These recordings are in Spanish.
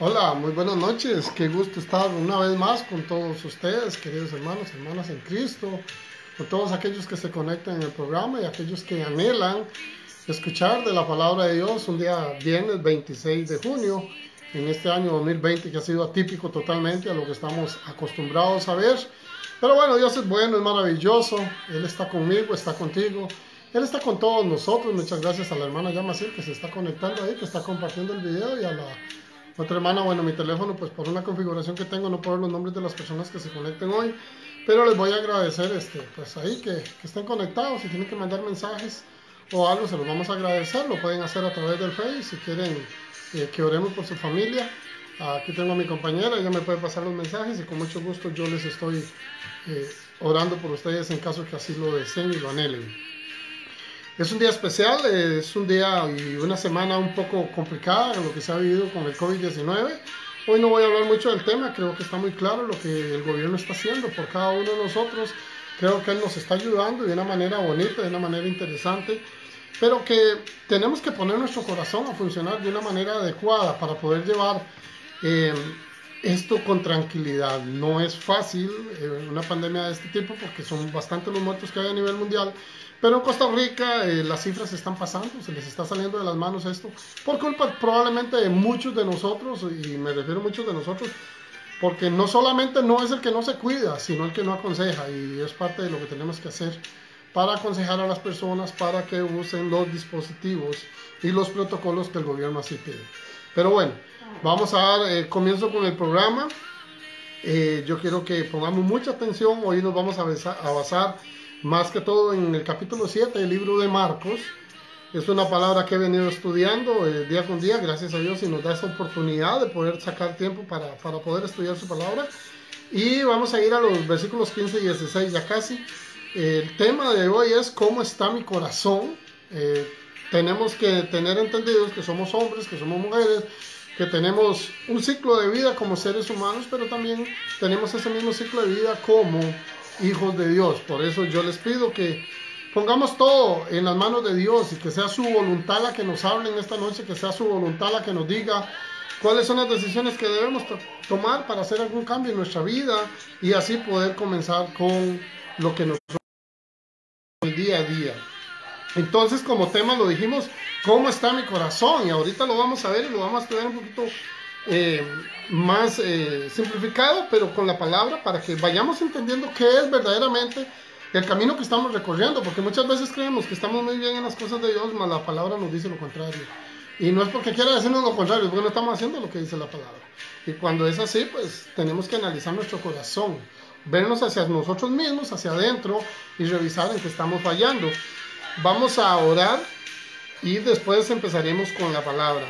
Hola, muy buenas noches. Qué gusto estar una vez más con todos ustedes, queridos hermanos, hermanas en Cristo, con todos aquellos que se conectan en el programa y aquellos que anhelan escuchar de la palabra de Dios un día viernes 26 de junio en este año 2020 que ha sido atípico totalmente a lo que estamos acostumbrados a ver. Pero bueno, Dios es bueno, es maravilloso. Él está conmigo, está contigo. Él está con todos nosotros. Muchas gracias a la hermana Yamacir que se está conectando ahí, que está compartiendo el video, y a la otra hermana. Bueno, mi teléfono, pues por una configuración que tengo, no puedo ver los nombres de las personas que se conecten hoy, pero les voy a agradecer pues ahí que estén conectados. Si tienen que mandar mensajes o algo, se los vamos a agradecer. Lo pueden hacer a través del Face. Si quieren que oremos por su familia, aquí tengo a mi compañera, ella me puede pasar los mensajes y con mucho gusto yo les estoy orando por ustedes en caso que así lo deseen y lo anhelen. Es un día especial, es un día y una semana un poco complicada en lo que se ha vivido con el COVID-19. Hoy no voy a hablar mucho del tema, creo que está muy claro lo que el gobierno está haciendo por cada uno de nosotros. Creo que él nos está ayudando de una manera bonita, de una manera interesante, pero que tenemos que poner nuestro corazón a funcionar de una manera adecuada para poder llevar esto con tranquilidad. No es fácil una pandemia de este tipo porque son bastantes los muertos que hay a nivel mundial, pero en Costa Rica las cifras se están pasando, se les está saliendo de las manos esto, por culpa probablemente de muchos de nosotros, y me refiero a muchos de nosotros, porque no solamente no es el que no se cuida, sino el que no aconseja, y es parte de lo que tenemos que hacer para aconsejar a las personas para que usen los dispositivos y los protocolos que el gobierno así pide. Pero bueno, vamos a dar comienzo con el programa. Yo quiero que pongamos mucha atención. Hoy nos vamos a basar más que todo en el capítulo 7 del libro de Marcos. Es una palabra que he venido estudiando día con día, gracias a Dios, y nos da esa oportunidad de poder sacar tiempo para poder estudiar su palabra. Y vamos a ir a los versículos 15 y 16 ya casi. El tema de hoy es ¿cómo está mi corazón? Tenemos que tener entendidos que somos hombres, que somos mujeres, que tenemos un ciclo de vida como seres humanos, pero también tenemos ese mismo ciclo de vida como hijos de Dios. Por eso yo les pido que pongamos todo en las manos de Dios y que sea su voluntad la que nos hable en esta noche, que sea su voluntad la que nos diga cuáles son las decisiones que debemos tomar para hacer algún cambio en nuestra vida y así poder comenzar con lo que nos el día a día. Entonces, como tema lo dijimos, ¿cómo está mi corazón? Y ahorita lo vamos a ver y lo vamos a estudiar un poquito más simplificado, pero con la palabra, para que vayamos entendiendo qué es verdaderamente el camino que estamos recorriendo, porque muchas veces creemos que estamos muy bien en las cosas de Dios, mas la palabra nos dice lo contrario. Y no es porque quiera decirnos lo contrario, es porque no estamos haciendo lo que dice la palabra. Y cuando es así, pues tenemos que analizar nuestro corazón, vernos hacia nosotros mismos, hacia adentro, y revisar en qué estamos fallando. Vamos a orar y después empezaremos con la palabra.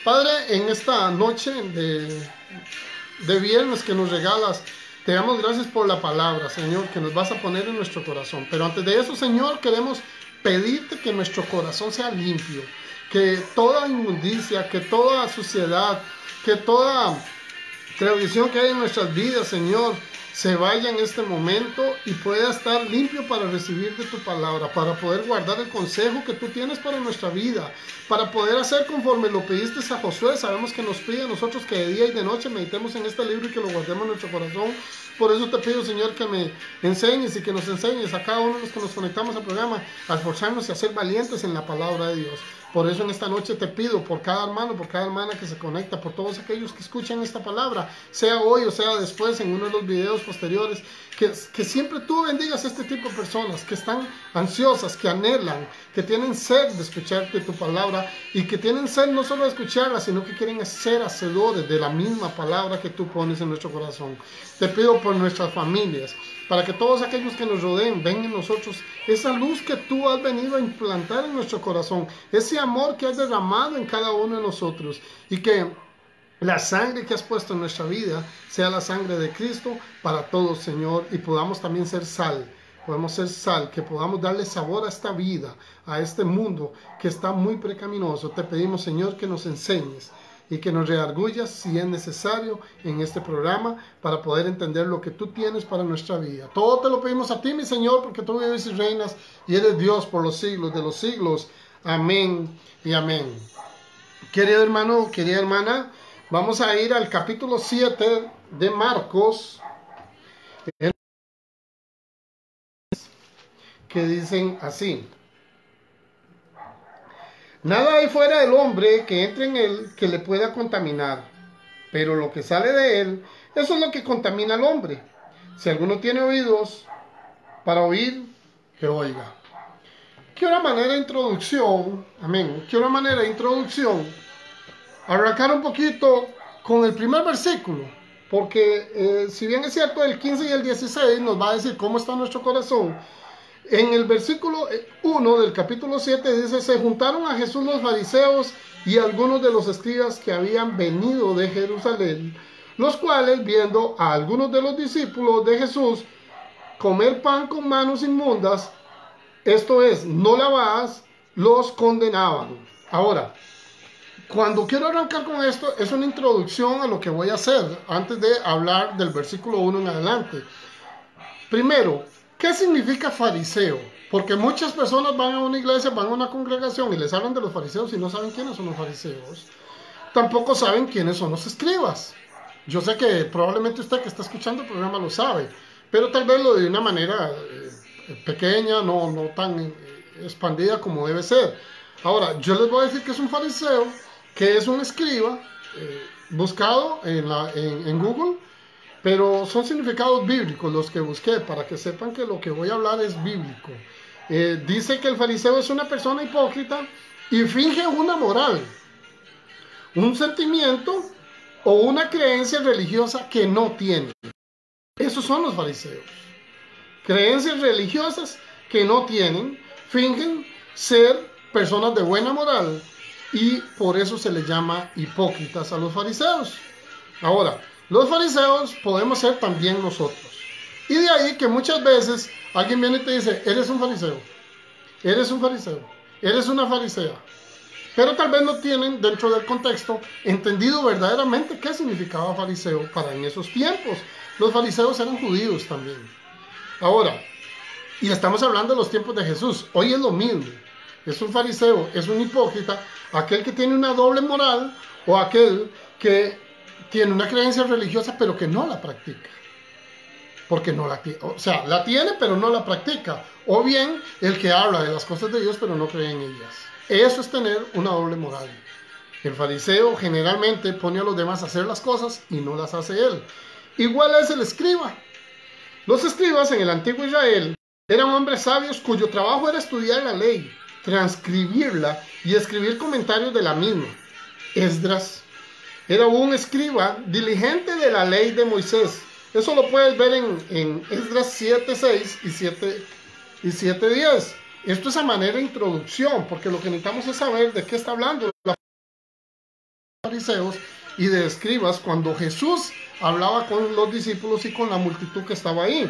Padre, en esta noche de viernes que nos regalas, te damos gracias por la palabra, Señor, que nos vas a poner en nuestro corazón. Pero antes de eso, Señor, queremos pedirte que nuestro corazón sea limpio, que toda inmundicia, que toda suciedad, que toda tradición que hay en nuestras vidas, Señor, se vaya en este momento y pueda estar limpio para recibir de tu palabra, para poder guardar el consejo que tú tienes para nuestra vida, para poder hacer conforme lo pediste a Josué. Sabemos que nos pide a nosotros que de día y de noche meditemos en este libro y que lo guardemos en nuestro corazón. Por eso te pido, Señor, que me enseñes y que nos enseñes a cada uno de los que nos conectamos al programa a esforzarnos y a ser valientes en la palabra de Dios. Por eso en esta noche te pido por cada hermano, por cada hermana que se conecta, por todos aquellos que escuchan esta palabra, sea hoy o sea después en uno de los videos posteriores, que siempre tú bendigas a este tipo de personas que están ansiosas, que anhelan, que tienen sed de escucharte tu palabra y que tienen sed no solo de escucharla, sino que quieren ser hacedores de la misma palabra que tú pones en nuestro corazón. Te pido por nuestras familias, para que todos aquellos que nos rodeen ven en nosotros esa luz que tú has venido a implantar en nuestro corazón, ese amor que has derramado en cada uno de nosotros, y que la sangre que has puesto en nuestra vida sea la sangre de Cristo para todos, Señor, y podamos también ser sal. Podemos ser sal, que podamos darle sabor a esta vida, a este mundo que está muy pecaminoso. Te pedimos, Señor, que nos enseñes y que nos redargullas si es necesario en este programa para poder entender lo que tú tienes para nuestra vida. Todo te lo pedimos a ti, mi Señor, porque tú vives y reinas y eres Dios por los siglos de los siglos. Amén y amén. Querido hermano, querida hermana, Vamos a ir al capítulo 7 de Marcos, que dicen así: nada hay fuera del hombre que entre en él que le pueda contaminar, pero lo que sale de él, eso es lo que contamina al hombre. Si alguno tiene oídos para oír, que oiga. ¿Qué una manera de introducción? Amén. ¿Qué una manera de introducción? Arrancar un poquito con el primer versículo, porque si bien es cierto el 15 y el 16 nos va a decir cómo está nuestro corazón. En el versículo 1 del capítulo 7 dice: se juntaron a Jesús los fariseos y algunos de los escribas que habían venido de Jerusalén, los cuales, viendo a algunos de los discípulos de Jesús comer pan con manos inmundas, esto es, no lavadas, los condenaban. Ahora, cuando quiero arrancar con esto, es una introducción a lo que voy a hacer antes de hablar del versículo 1 en adelante. Primero, ¿qué significa fariseo? Porque muchas personas van a una iglesia, van a una congregación y les hablan de los fariseos y no saben quiénes son los fariseos. Tampoco saben quiénes son los escribas. Yo sé que probablemente usted que está escuchando el programa lo sabe, pero tal vez lo de una manera pequeña, no tan expandida como debe ser. Ahora, yo les voy a decir que es un fariseo, que es un escriba, buscado en Google, pero son significados bíblicos los que busqué, para que sepan que lo que voy a hablar es bíblico. Dice que el fariseo es una persona hipócrita y finge una moral, un sentimiento o una creencia religiosa que no tiene. Esos son los fariseos. Creencias religiosas que no tienen, fingen ser personas de buena moral y por eso se les llama hipócritas a los fariseos. Ahora, los fariseos podemos ser también nosotros. Y de ahí que muchas veces alguien viene y te dice: eres un fariseo, eres un fariseo, eres una farisea. Pero tal vez no tienen dentro del contexto entendido verdaderamente qué significaba fariseo para en esos tiempos. Los fariseos eran judíos también. Ahora, y estamos hablando de los tiempos de Jesús. Hoy es lo mismo. Es un fariseo, es un hipócrita, aquel que tiene una doble moral o aquel que tiene una creencia religiosa pero que no la practica. Porque no la tiene, o sea, la tiene pero no la practica. O bien el que habla de las cosas de Dios pero no cree en ellas. Eso es tener una doble moral. El fariseo generalmente pone a los demás a hacer las cosas y no las hace él. Igual es el escriba. Los escribas en el antiguo Israel eran hombres sabios cuyo trabajo era estudiar la ley, transcribirla y escribir comentarios de la misma. Esdras era un escriba diligente de la ley de Moisés. Eso lo puedes ver en Esdras 7:6 y 7:10. Esto es a manera de introducción, porque lo que necesitamos es saber de qué está hablando los fariseos y de escribas cuando Jesús hablaba con los discípulos y con la multitud que estaba ahí.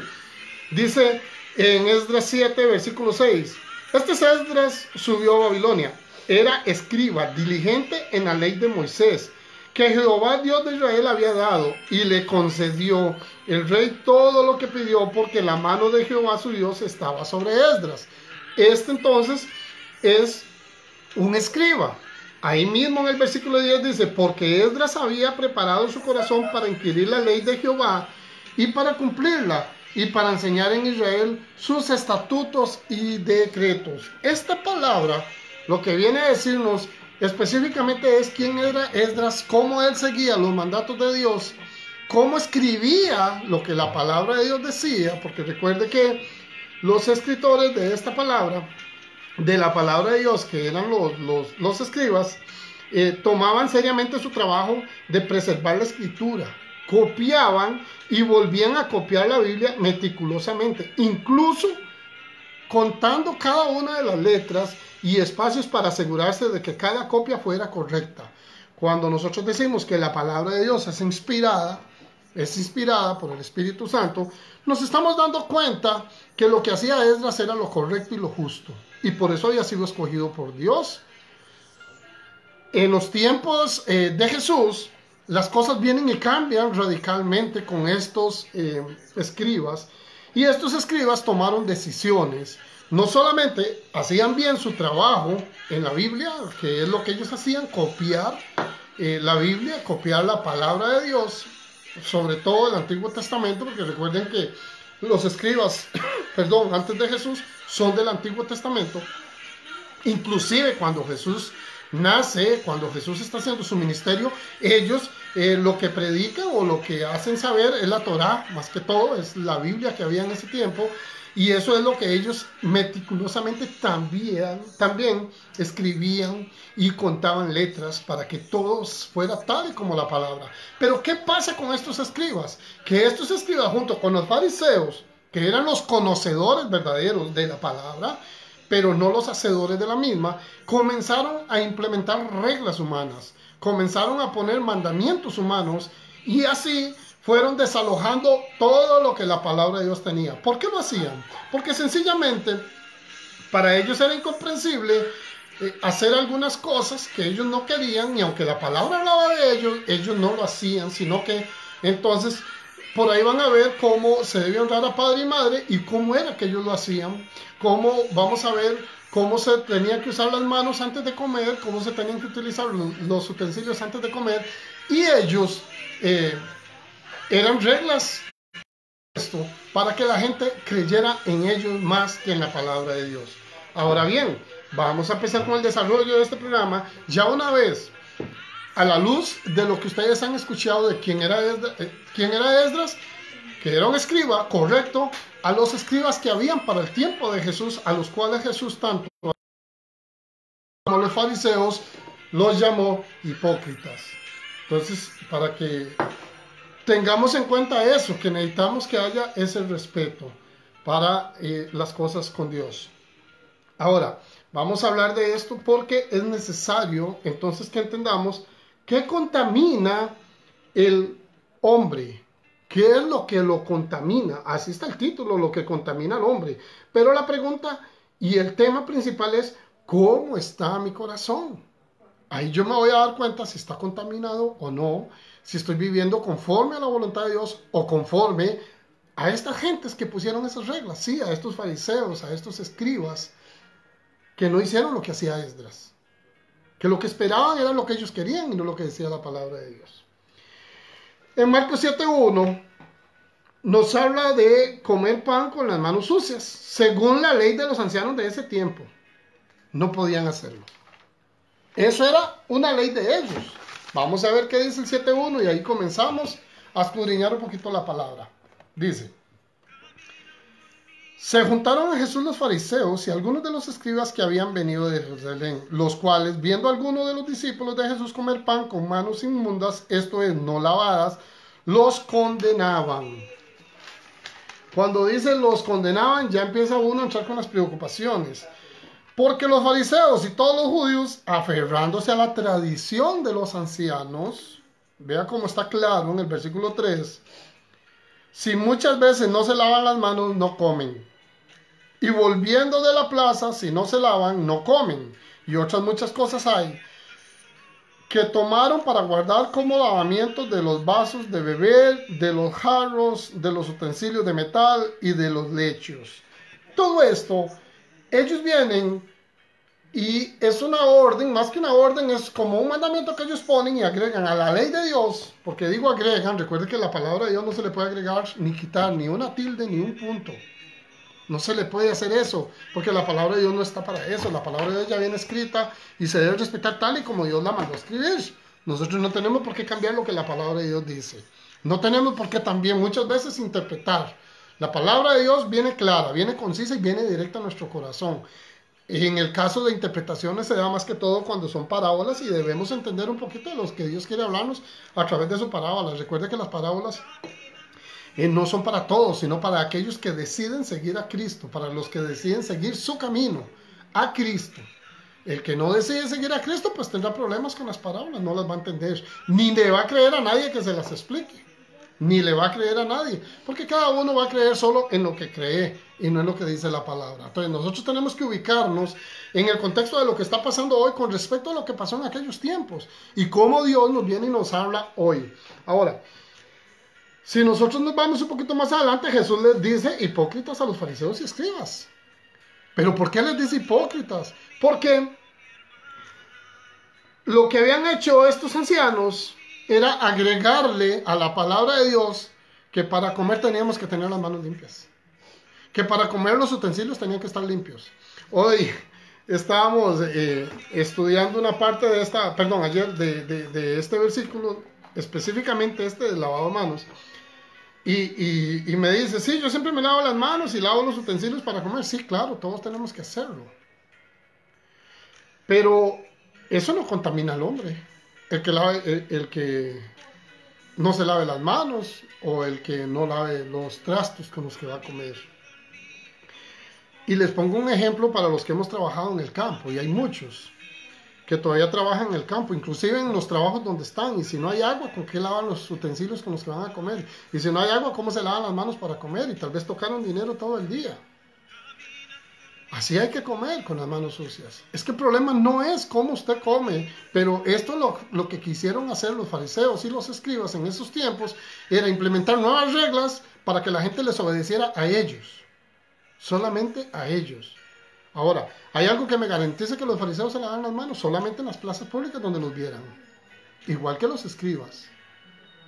Dice en Esdras 7, versículo 6: este Esdras subió a Babilonia, era escriba, diligente en la ley de Moisés, que Jehová Dios de Israel había dado, y le concedió el rey todo lo que pidió, porque la mano de Jehová su Dios estaba sobre Esdras. Este entonces es un escriba. Ahí mismo en el versículo 10 dice: porque Esdras había preparado su corazón para inquirir la ley de Jehová y para cumplirla, y para enseñar en Israel sus estatutos y decretos. Esta palabra lo que viene a decirnos específicamente es quién era Esdras, cómo él seguía los mandatos de Dios, cómo escribía lo que la palabra de Dios decía, porque recuerde que los escritores de esta palabra, de la palabra de Dios, que eran los escribas, tomaban seriamente su trabajo de preservar la escritura, copiaban y volvían a copiar la Biblia meticulosamente, incluso contando cada una de las letras y espacios para asegurarse de que cada copia fuera correcta. Cuando nosotros decimos que la palabra de Dios es inspirada por el Espíritu Santo, nos estamos dando cuenta que lo que hacía Esdras era lo correcto y lo justo, y por eso había sido escogido por Dios. En los tiempos de Jesús, las cosas vienen y cambian radicalmente con estos escribas, y estos escribas tomaron decisiones. No solamente hacían bien su trabajo en la Biblia, que es lo que ellos hacían, copiar la Biblia, copiar la palabra de Dios, sobre todo el Antiguo Testamento, porque recuerden que los escribas, perdón, antes de Jesús, son del Antiguo Testamento. Inclusive cuando Jesús nace, cuando Jesús está haciendo su ministerio, ellos lo que predican o lo que hacen saber es la Torá, más que todo, es la Biblia que había en ese tiempo, y eso es lo que ellos meticulosamente también escribían y contaban letras para que todo fuera tal y como la palabra. Pero ¿qué pasa con estos escribas? Que estos escribas junto con los fariseos, que eran los conocedores verdaderos de la palabra, pero no los hacedores de la misma, comenzaron a implementar reglas humanas, comenzaron a poner mandamientos humanos y así fueron desalojando todo lo que la palabra de Dios tenía. ¿Por qué lo hacían? Porque sencillamente para ellos era incomprensible hacer algunas cosas que ellos no querían, y aunque la palabra hablaba de ellos, ellos no lo hacían, sino que entonces por ahí van a ver cómo se debe honrar a padre y madre y cómo era que ellos lo hacían, cómo vamos a ver cómo se tenían que usar las manos antes de comer, cómo se tenían que utilizar los utensilios antes de comer, y ellos eran reglas para que la gente creyera en ellos más que en la palabra de Dios. Ahora bien, vamos a empezar con el desarrollo de este programa. Ya una vez, a la luz de lo que ustedes han escuchado de quién era Esdras, que era un escriba, correcto, a los escribas que habían para el tiempo de Jesús, a los cuales Jesús tanto como los fariseos los llamó hipócritas. Entonces, para que tengamos en cuenta eso, que necesitamos que haya ese respeto para las cosas con Dios. Ahora, vamos a hablar de esto porque es necesario entonces que entendamos qué contamina el hombre. ¿Qué es lo que lo contamina? Así está el título, lo que contamina al hombre. Pero la pregunta y el tema principal es, ¿cómo está mi corazón? Ahí yo me voy a dar cuenta si está contaminado o no, si estoy viviendo conforme a la voluntad de Dios o conforme a estas gentes que pusieron esas reglas. Sí, a estos fariseos, a estos escribas que no hicieron lo que hacía Esdras. Que lo que esperaban era lo que ellos querían y no lo que decía la palabra de Dios. En Marcos 7:1 nos habla de comer pan con las manos sucias. Según la ley de los ancianos de ese tiempo, no podían hacerlo. Eso era una ley de ellos. Vamos a ver qué dice el 7:1 y ahí comenzamos a escudriñar un poquito la palabra. Dice: se juntaron a Jesús los fariseos y algunos de los escribas que habían venido de Jerusalén, los cuales, viendo a algunos de los discípulos de Jesús comer pan con manos inmundas, esto es, no lavadas, los condenaban. Cuando dice los condenaban, ya empieza uno a entrar con las preocupaciones. Porque los fariseos y todos los judíos, aferrándose a la tradición de los ancianos, vea cómo está claro en el versículo 3, si muchas veces no se lavan las manos, no comen. Y volviendo de la plaza, si no se lavan, no comen. Y otras muchas cosas hay que tomaron para guardar como lavamientos de los vasos de beber, de los jarros, de los utensilios de metal y de los lechos. Todo esto, ellos vienen y es una orden, más que una orden, es como un mandamiento que ellos ponen y agregan a la ley de Dios. Porque digo agregan, recuerden que la palabra de Dios no se le puede agregar ni quitar ni una tilde ni un punto. No se le puede hacer eso, porque la palabra de Dios no está para eso. La palabra de Dios ya viene escrita y se debe respetar tal y como Dios la mandó a escribir. Nosotros no tenemos por qué cambiar lo que la palabra de Dios dice. No tenemos por qué también muchas veces interpretar. La palabra de Dios viene clara, viene concisa y viene directa a nuestro corazón. En el caso de interpretaciones se da más que todo cuando son parábolas y debemos entender un poquito de lo que Dios quiere hablarnos a través de sus parábolas. Recuerde que las parábolas no son para todos, sino para aquellos que deciden seguir a Cristo, para los que deciden seguir su camino a Cristo. El que no decide seguir a Cristo, pues tendrá problemas con las parábolas, no las va a entender, ni le va a creer a nadie que se las explique, ni le va a creer a nadie, porque cada uno va a creer solo en lo que cree y no en lo que dice la palabra. Entonces nosotros tenemos que ubicarnos en el contexto de lo que está pasando hoy con respecto a lo que pasó en aquellos tiempos y cómo Dios nos viene y nos habla hoy. Ahora, si nosotros nos vamos un poquito más adelante, Jesús les dice hipócritas a los fariseos y escribas. ¿Pero por qué les dice hipócritas? Porque lo que habían hecho estos ancianos era agregarle a la palabra de Dios que para comer teníamos que tener las manos limpias, que para comer los utensilios tenían que estar limpios. Hoy estábamos estudiando una parte de esta, perdón, ayer de este versículo, específicamente este del lavado de manos, y me dice, sí, yo siempre me lavo las manos y lavo los utensilios para comer. Sí, claro, todos tenemos que hacerlo. Pero eso no contamina al hombre. El que no se lave las manos o el que no lave los trastos con los que va a comer. Y les pongo un ejemplo para los que hemos trabajado en el campo, y hay muchos que todavía trabajan en el campo, inclusive en los trabajos donde están, y si no hay agua, ¿con qué lavan los utensilios con los que van a comer? Y si no hay agua, ¿cómo se lavan las manos para comer? Y tal vez tocaron dinero todo el día. Así hay que comer, con las manos sucias. Es que el problema no es cómo usted come, pero esto lo que quisieron hacer los fariseos y los escribas en esos tiempos era implementar nuevas reglas para que la gente les obedeciera a ellos, solamente a ellos. Ahora, hay algo que me garantiza que los fariseos se lavan las manos solamente en las plazas públicas donde los vieran, igual que los escribas.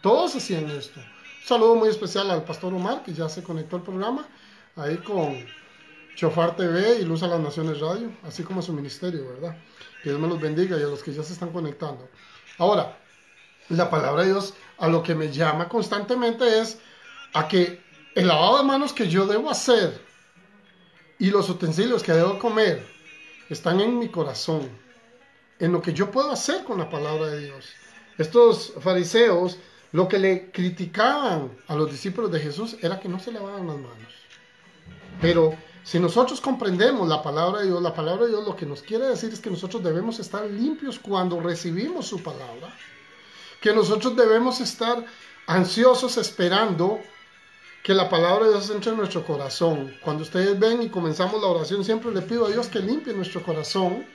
Todos hacían esto. Un saludo muy especial al pastor Omar, que ya se conectó al programa, ahí con Chofar TV y Luz a las Naciones Radio, así como su ministerio, ¿verdad? Que Dios me los bendiga, y a los que ya se están conectando. Ahora, la palabra de Dios a lo que me llama constantemente es a que el lavado de manos que yo debo hacer y los utensilios que debo comer están en mi corazón, en lo que yo puedo hacer con la palabra de Dios. Estos fariseos, lo que le criticaban a los discípulos de Jesús era que no se lavaban las manos. Pero si nosotros comprendemos la palabra de Dios lo que nos quiere decir es que nosotros debemos estar limpios cuando recibimos su palabra, que nosotros debemos estar ansiosos esperando que la palabra de Dios entre en nuestro corazón. Cuando ustedes ven y comenzamos la oración, siempre le pido a Dios que limpie nuestro corazón.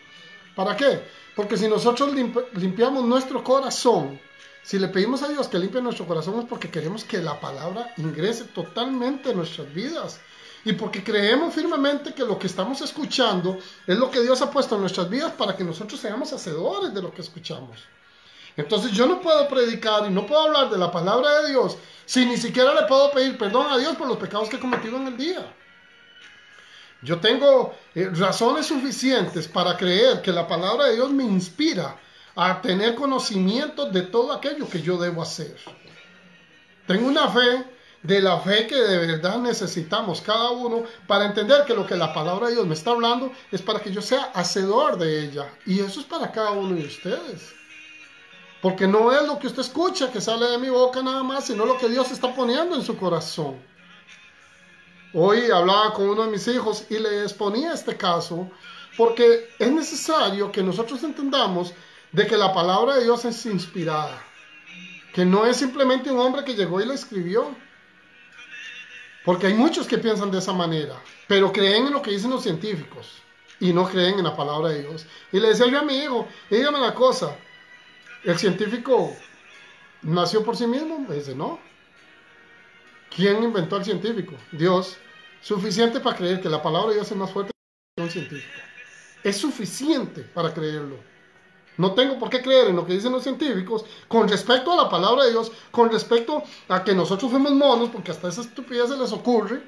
¿Para qué? Porque si nosotros limpiamos nuestro corazón, si le pedimos a Dios que limpie nuestro corazón, es porque queremos que la palabra ingrese totalmente en nuestras vidas. Y porque creemos firmemente que lo que estamos escuchando es lo que Dios ha puesto en nuestras vidas para que nosotros seamos hacedores de lo que escuchamos. Entonces yo no puedo predicar y no puedo hablar de la palabra de Dios si ni siquiera le puedo pedir perdón a Dios por los pecados que he cometido en el día. Yo tengo razones suficientes para creer que la palabra de Dios me inspira a tener conocimiento de todo aquello que yo debo hacer. Tengo una fe, de la fe que de verdad necesitamos cada uno para entender que lo que la palabra de Dios me está hablando es para que yo sea hacedor de ella. Y eso es para cada uno de ustedes. Porque no es lo que usted escucha que sale de mi boca nada más, sino lo que Dios está poniendo en su corazón. Hoy hablaba con uno de mis hijos y le exponía este caso, porque es necesario que nosotros entendamos de que la palabra de Dios es inspirada, que no es simplemente un hombre que llegó y la escribió. Porque hay muchos que piensan de esa manera, pero creen en lo que dicen los científicos y no creen en la palabra de Dios. Y le decía yo a mi hijo, dígame una cosa, ¿el científico nació por sí mismo? Me dice, no. ¿Quién inventó al científico? Dios. Suficiente para creer que la palabra de Dios es más fuerte que un científico. Es suficiente para creerlo. No tengo por qué creer en lo que dicen los científicos con respecto a la palabra de Dios, con respecto a que nosotros fuimos monos, porque hasta esa estupidez se les ocurre.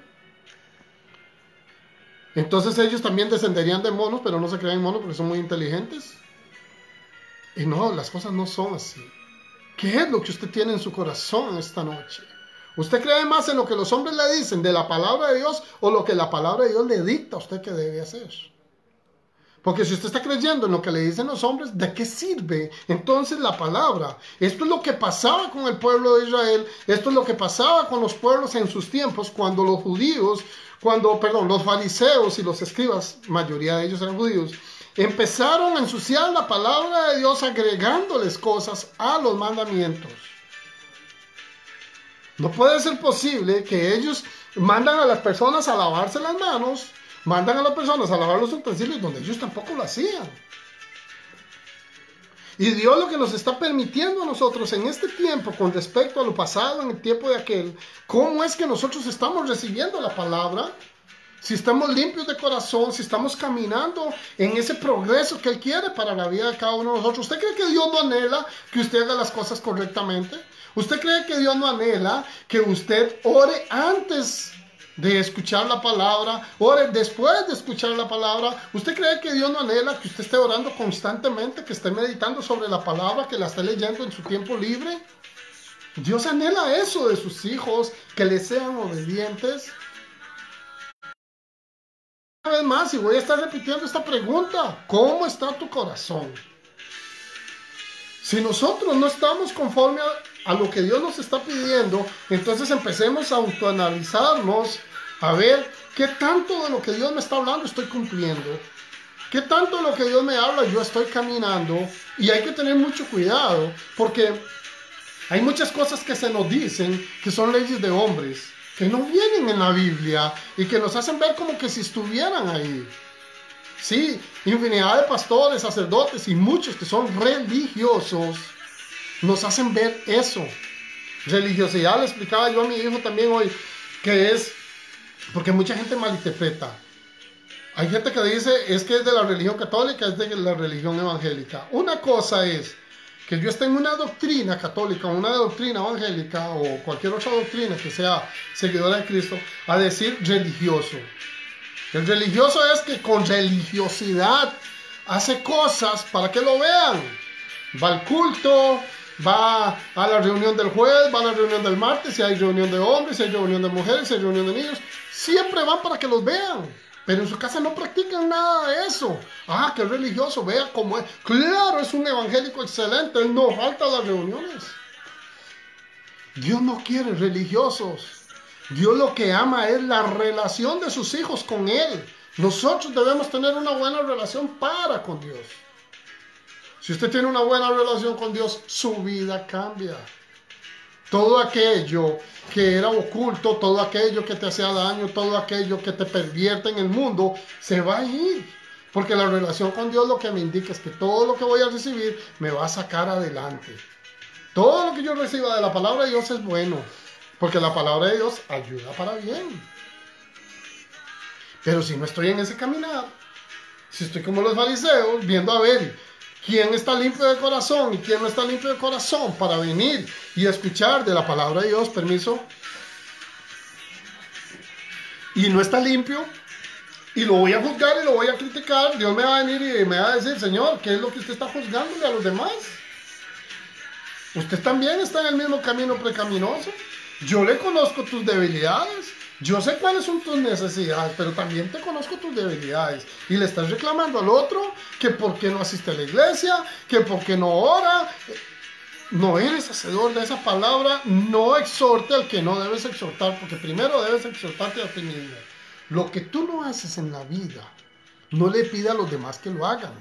Entonces ellos también descenderían de monos, pero no se creen monos porque son muy inteligentes. Y no, las cosas no son así. ¿Qué es lo que usted tiene en su corazón esta noche? ¿Usted cree más en lo que los hombres le dicen de la palabra de Dios o lo que la palabra de Dios le dicta a usted que debe hacer? Porque si usted está creyendo en lo que le dicen los hombres, ¿de qué sirve entonces la palabra? Esto es lo que pasaba con el pueblo de Israel, esto es lo que pasaba con los pueblos en sus tiempos, cuando los los fariseos y los escribas, mayoría de ellos eran judíos, empezaron a ensuciar la palabra de Dios agregándoles cosas a los mandamientos. No puede ser posible que ellos mandan a las personas a lavarse las manos, mandan a las personas a lavar los utensilios donde ellos tampoco lo hacían. Y Dios lo que nos está permitiendo a nosotros en este tiempo con respecto a lo pasado en el tiempo de aquel, cómo es que nosotros estamos recibiendo la palabra, si estamos limpios de corazón, si estamos caminando en ese progreso que Él quiere para la vida de cada uno de nosotros. ¿Usted cree que Dios no anhela que usted haga las cosas correctamente? ¿Usted cree que Dios no anhela que usted ore antes de escuchar la palabra, ore después de escuchar la palabra? ¿Usted cree que Dios no anhela que usted esté orando constantemente, que esté meditando sobre la palabra, que la esté leyendo en su tiempo libre? Dios anhela eso de sus hijos, que le sean obedientes. Una vez más, y voy a estar repitiendo esta pregunta: ¿cómo está tu corazón? Si nosotros no estamos conforme a lo que Dios nos está pidiendo, entonces empecemos a autoanalizarnos, a ver qué tanto de lo que Dios me está hablando estoy cumpliendo, qué tanto de lo que Dios me habla yo estoy caminando. Y hay que tener mucho cuidado, porque hay muchas cosas que se nos dicen que son leyes de hombres, que no vienen en la Biblia y que nos hacen ver como que si estuvieran ahí. Sí, infinidad de pastores, sacerdotes y muchos que son religiosos nos hacen ver eso. Religiosidad, le explicaba yo a mi hijo también hoy, que es, porque mucha gente malinterpreta. Hay gente que dice, es que es de la religión católica, es de la religión evangélica. Una cosa es que yo esté en una doctrina católica, una doctrina evangélica o cualquier otra doctrina que sea seguidora de Cristo, a decir religioso. El religioso es que con religiosidad hace cosas para que lo vean. Va al culto, va a la reunión del jueves, va a la reunión del martes, si hay reunión de hombres, si hay reunión de mujeres, si hay reunión de niños. Siempre van para que los vean. Pero en su casa no practican nada de eso. Ah, qué religioso, vea cómo es. Claro, es un evangélico excelente, él no falta a las reuniones. Dios no quiere religiosos. Dios lo que ama es la relación de sus hijos con Él. Nosotros debemos tener una buena relación para con Dios. Si usted tiene una buena relación con Dios, su vida cambia. Todo aquello que era oculto, todo aquello que te hacía daño, todo aquello que te pervierte en el mundo, se va a ir. Porque la relación con Dios lo que me indica es que todo lo que voy a recibir me va a sacar adelante. Todo lo que yo reciba de la palabra de Dios es bueno. Porque la palabra de Dios ayuda para bien. Pero si no estoy en ese caminar, si estoy como los fariseos, viendo a ver quién está limpio de corazón y quién no está limpio de corazón para venir y escuchar de la palabra de Dios, permiso, y no está limpio, y lo voy a juzgar y lo voy a criticar, Dios me va a venir y me va a decir: Señor, ¿qué es lo que usted está juzgándole a los demás? Usted también está en el mismo camino pecaminoso. Yo le conozco tus debilidades, yo sé cuáles son tus necesidades, pero también te conozco tus debilidades. Y le estás reclamando al otro que por qué no asiste a la iglesia, que por qué no ora. No eres hacedor de esa palabra, no exhorte al que no debes exhortar, porque primero debes exhortarte a ti mismo. Lo que tú no haces en la vida, no le pida a los demás que lo hagan.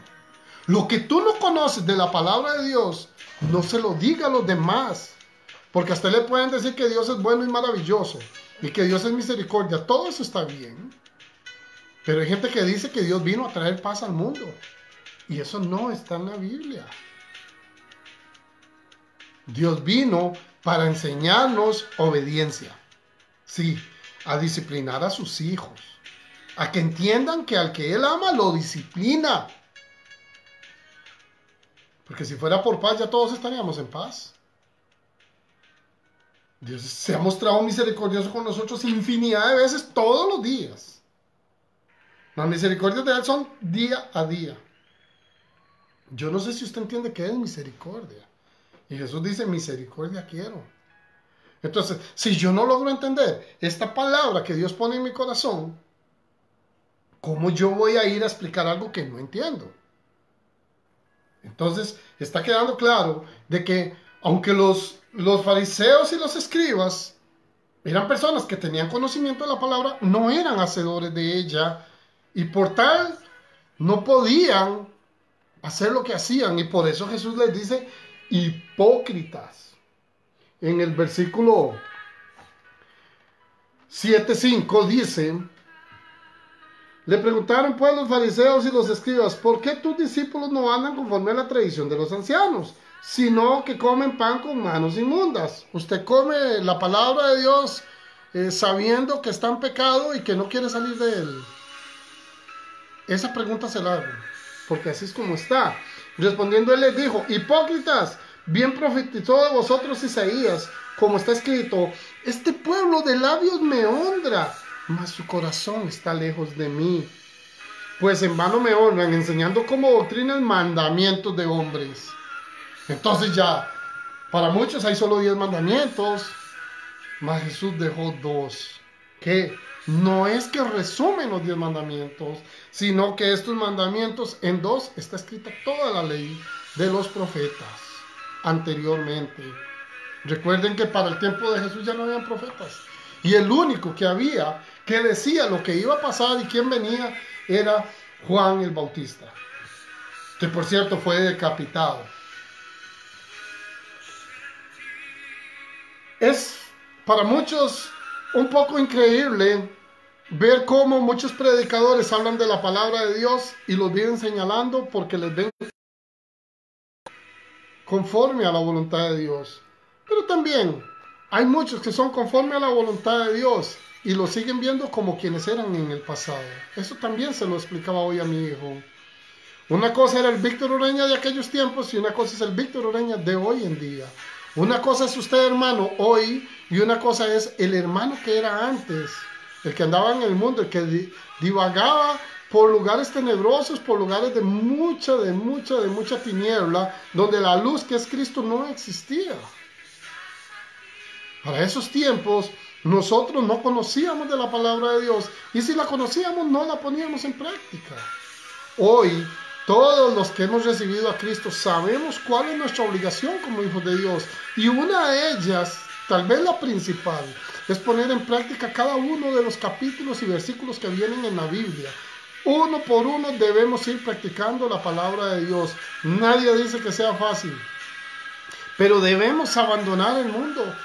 Lo que tú no conoces de la palabra de Dios, no se lo diga a los demás. Porque a usted le pueden decir que Dios es bueno y maravilloso, y que Dios es misericordia. Todo eso está bien. Pero hay gente que dice que Dios vino a traer paz al mundo. Y eso no está en la Biblia. Dios vino para enseñarnos obediencia. Sí, a disciplinar a sus hijos. A que entiendan que al que Él ama, lo disciplina. Porque si fuera por paz, ya todos estaríamos en paz. Dios se ha mostrado misericordioso con nosotros infinidad de veces todos los días. Las misericordias de Él son día a día. Yo no sé si usted entiende qué es misericordia. Y Jesús dice: misericordia quiero. Entonces, si yo no logro entender esta palabra que Dios pone en mi corazón, ¿cómo yo voy a ir a explicar algo que no entiendo? Entonces, está quedando claro de que aunque los fariseos y los escribas eran personas que tenían conocimiento de la palabra, no eran hacedores de ella, y por tal no podían hacer lo que hacían, y por eso Jesús les dice hipócritas. En el versículo 7:5 dice: le preguntaron pues los fariseos y los escribas: ¿por qué tus discípulos no andan conforme a la tradición de los ancianos, sino que comen pan con manos inmundas? ¿Usted come la palabra de Dios sabiendo que está en pecado y que no quiere salir de él? Esa pregunta se la hago, porque así es como está. Respondiendo él les dijo: hipócritas, bien profetizó de vosotros Isaías, como está escrito: este pueblo de labios me honra, mas su corazón está lejos de mí. Pues en vano me honran, enseñando como doctrinas mandamientos de hombres. Entonces ya, para muchos hay solo 10 mandamientos, mas Jesús dejó 2. Que no es que resumen los 10 mandamientos, sino que estos mandamientos en 2 está escrita toda la ley de los profetas anteriormente. Recuerden que para el tiempo de Jesús ya no habían profetas. Y el único que había que decía lo que iba a pasar y quién venía era Juan el Bautista, que por cierto fue decapitado. Es para muchos un poco increíble ver cómo muchos predicadores hablan de la palabra de Dios y los vienen señalando porque les ven conforme a la voluntad de Dios. Pero también hay muchos que son conforme a la voluntad de Dios y lo siguen viendo como quienes eran en el pasado. Eso también se lo explicaba hoy a mi hijo. Una cosa era el Víctor Ureña de aquellos tiempos y una cosa es el Víctor Ureña de hoy en día. Una cosa es usted, hermano, hoy, y una cosa es el hermano que era antes, el que andaba en el mundo, el que divagaba por lugares tenebrosos, por lugares de mucha tiniebla, donde la luz que es Cristo no existía. Para esos tiempos, nosotros no conocíamos de la palabra de Dios, y si la conocíamos, no la poníamos en práctica. Hoy, todos los que hemos recibido a Cristo sabemos cuál es nuestra obligación como hijos de Dios, y una de ellas, tal vez la principal, es poner en práctica cada uno de los capítulos y versículos que vienen en la Biblia. Uno por uno debemos ir practicando la palabra de Dios. Nadie dice que sea fácil, pero debemos abandonar el mundo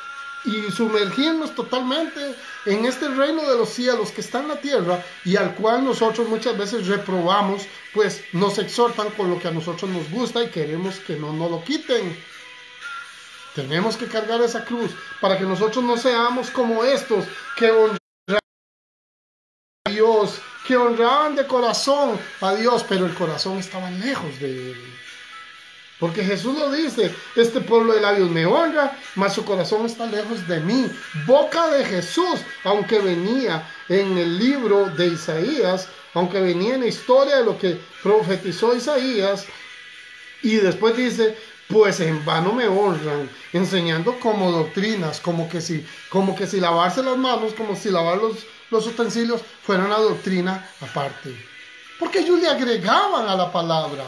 y sumergirnos totalmente en este reino de los cielos que está en la tierra y al cual nosotros muchas veces reprobamos, pues nos exhortan con lo que a nosotros nos gusta y queremos que no nos lo quiten. Tenemos que cargar esa cruz para que nosotros no seamos como estos que honran a Dios, que honraban de corazón a Dios, pero el corazón estaba lejos de él. Porque Jesús lo dice: este pueblo de labios me honra, mas su corazón está lejos de mí. Boca de Jesús, aunque venía en el libro de Isaías, aunque venía en la historia de lo que profetizó Isaías, y después dice: pues en vano me honran, enseñando como doctrinas, como que si lavarse las manos, como si lavar los utensilios fuera una doctrina aparte. Porque ellos le agregaban a la palabra.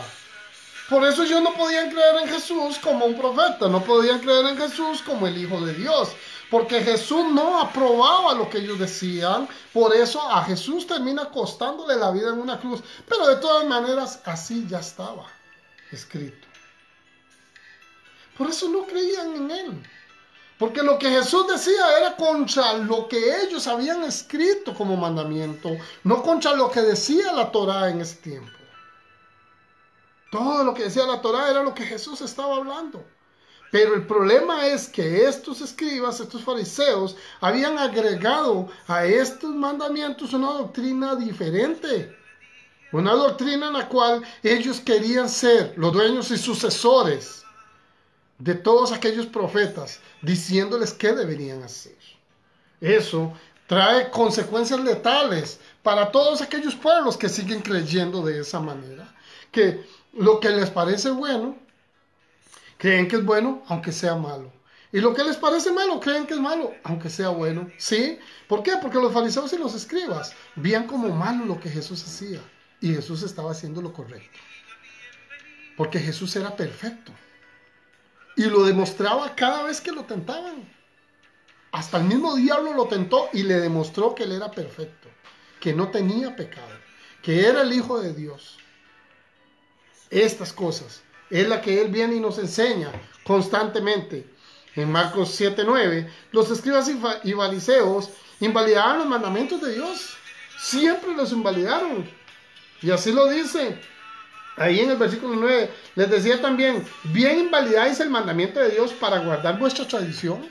Por eso ellos no podían creer en Jesús como un profeta, no podían creer en Jesús como el Hijo de Dios, porque Jesús no aprobaba lo que ellos decían. Por eso a Jesús termina costándole la vida en una cruz, pero de todas maneras así ya estaba escrito. Por eso no creían en él, porque lo que Jesús decía era contra lo que ellos habían escrito como mandamiento, no contra lo que decía la Torá en ese tiempo. Todo lo que decía la Torá era lo que Jesús estaba hablando. Pero el problema es que estos escribas, estos fariseos, habían agregado a estos mandamientos una doctrina diferente. Una doctrina en la cual ellos querían ser los dueños y sucesores de todos aquellos profetas, diciéndoles qué deberían hacer. Eso trae consecuencias letales para todos aquellos pueblos que siguen creyendo de esa manera. Que lo que les parece bueno, creen que es bueno, aunque sea malo. Y lo que les parece malo, creen que es malo, aunque sea bueno. ¿Sí? ¿Por qué? Porque los fariseos y los escribas veían como malo lo que Jesús hacía. Y Jesús estaba haciendo lo correcto. Porque Jesús era perfecto. Y lo demostraba cada vez que lo tentaban. Hasta el mismo diablo lo tentó y le demostró que él era perfecto, que no tenía pecado, que era el Hijo de Dios. Estas cosas es la que él viene y nos enseña constantemente. En Marcos 7:9, los escribas y fariseos invalidaban los mandamientos de Dios. Siempre los invalidaron. Y así lo dice ahí en el versículo 9. Les decía también: ¿bien invalidáis el mandamiento de Dios para guardar vuestra tradición?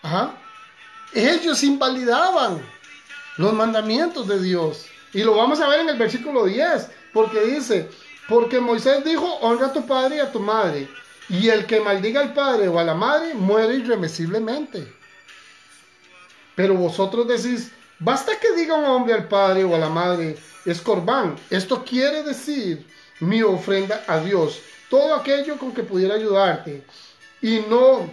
Ajá. Ellos invalidaban los mandamientos de Dios. Y lo vamos a ver en el versículo 10, porque dice, porque Moisés dijo, honra a tu padre y a tu madre, y el que maldiga al padre o a la madre muere irremisiblemente. Pero vosotros decís, basta que diga un hombre al padre o a la madre, es corbán. Esto quiere decir mi ofrenda a Dios, todo aquello con que pudiera ayudarte, y no